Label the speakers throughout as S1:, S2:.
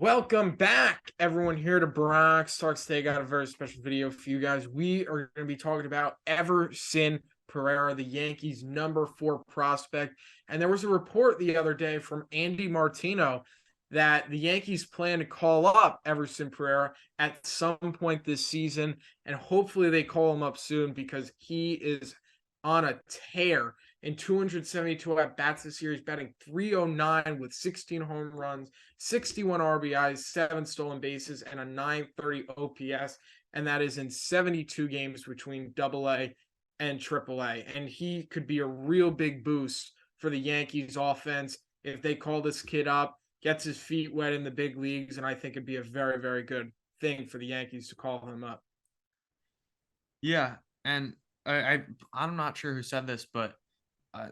S1: Welcome back, everyone, here to Bronx Talks. Today, got a very special video for you guys. We are going to be talking about Everson Pereira, the Yankees' #4 prospect. And there was a report the other day from Andy Martino that the Yankees plan to call up Everson Pereira at some point this season. And hopefully they call him up soon because he is on a tear in 272 at bats this year. He's batting 309 with 16 home runs, 61 RBIs, 7 stolen bases, and a 930 OPS. And that is in 72 games between AA and AAA. And he could be a real big boost for the Yankees offense if they call this kid up, gets his feet wet in the big leagues. And I think it'd be a very, very good thing for the Yankees to call him up.
S2: Yeah, and I'm not sure who said this, but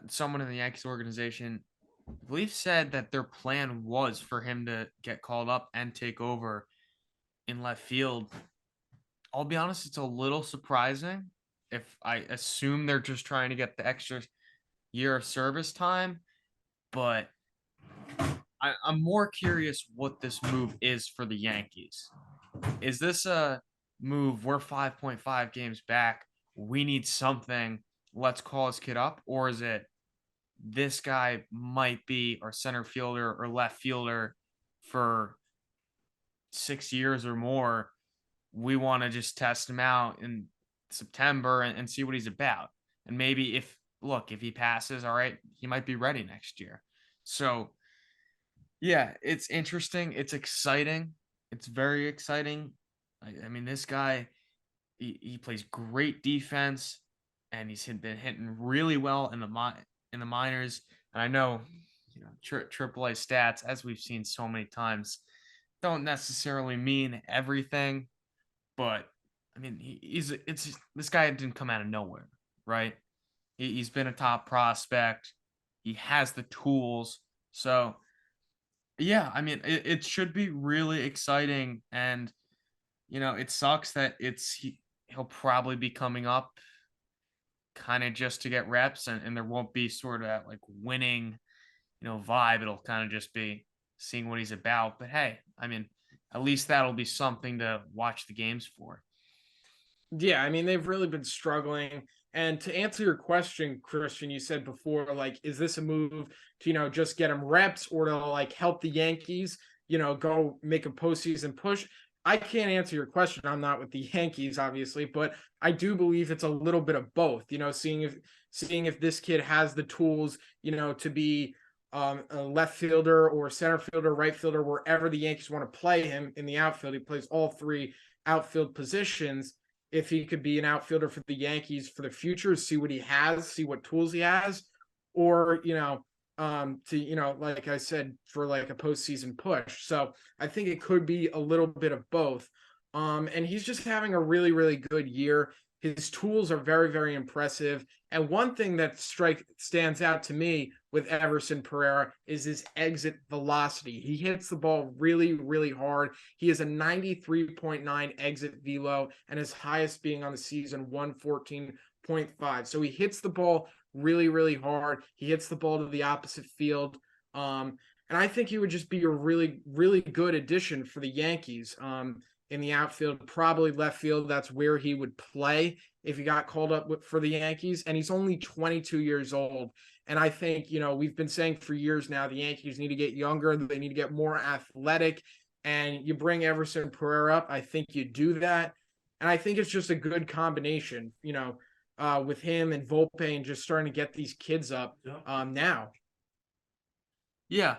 S2: someone in the Yankees organization, I believe, said that their plan was for him to get called up and take over in left field. I'll be honest, it's a little surprising. If I assume they're just trying to get the extra year of service time, but I'm more curious what this move is for the Yankees. Is this a move? We're 5.5 games back. We need something. Let's call this kid up. Or is it this guy might be our center fielder or left fielder for 6 years or more? We want to just test him out in September and see what he's about. And maybe if he passes, all right, he might be ready next year. So, yeah, it's interesting. It's exciting. It's very exciting. I mean, this guy, he plays great defense, and been hitting really well in the minors. And I know, AAA stats, as we've seen so many times, don't necessarily mean everything. But I mean, this guy didn't come out of nowhere, right? He's been a top prospect. He has the tools. So yeah, I mean, it should be really exciting. And it sucks that he'll probably be coming up kind of just to get reps, and there won't be sort of that like winning, vibe. It'll kind of just be seeing what he's about. But hey, I mean, at least that'll be something to watch the games for.
S1: Yeah, I mean, they've really been struggling. And to answer your question, Christian, you said before, like, is this a move to, just get him reps or to like help the Yankees, go make a postseason push? I can't answer your question. I'm not with the Yankees, obviously, but I do believe it's a little bit of both, seeing if this kid has the tools, to be a left fielder or center fielder, right fielder, wherever the Yankees want to play him in the outfield. He plays all three outfield positions. If he could be an outfielder for the Yankees for the future, see what he has, see what tools he has, or like I said, for like a postseason push. So I think it could be a little bit of both. And he's just having a really, really good year. His tools are very, very impressive. And one thing that stands out to me with Everson Pereira is his exit velocity. He hits the ball really, really hard. He has a 93.9 exit velo, and his highest being on the season 114.5. So he hits the ball really, really hard. He hits the ball to the opposite field. And I think he would just be a really, really good addition for the Yankees. In the outfield, probably left field. That's where he would play if he got called up for the Yankees. And he's only 22 years old. And I think, we've been saying for years now, the Yankees need to get younger. They need to get more athletic. And you bring Everson Pereira up. I think you do that. And I think it's just a good combination, with him and Volpe and just starting to get these kids up now.
S2: Yeah,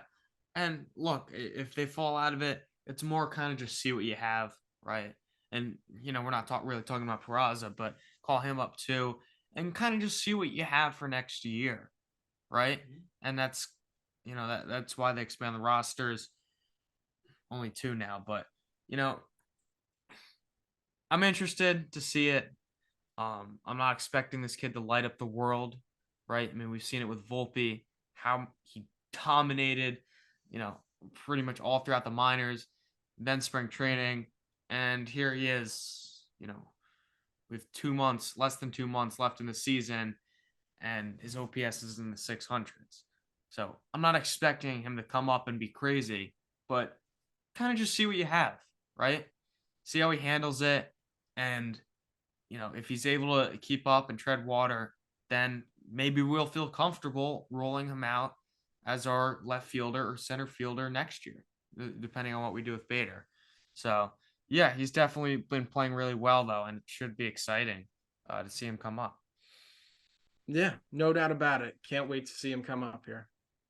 S2: and look, if they fall out of it, it's more kind of just see what you have, right? And we're not really talking about Peraza, but call him up too, and kind of just see what you have for next year, right? And that's that's why they expand the rosters. Only two now, but you know I'm interested to see it. I'm not expecting this kid to light up the world, right? I mean, we've seen it with Volpe, how he dominated, you know, pretty much all throughout the minors, then spring training, and here he is, with 2 months, less than 2 months left in the season, and his OPS is in the 600s. So I'm not expecting him to come up and be crazy, but kind of just see what you have, right? See how he handles it. And, if he's able to keep up and tread water, then maybe we'll feel comfortable rolling him out as our left fielder or center fielder next year, depending on what we do with Bader. So, yeah, he's definitely been playing really well, though, and it should be exciting to see him come up.
S1: Yeah, no doubt about it. Can't wait to see him come up here.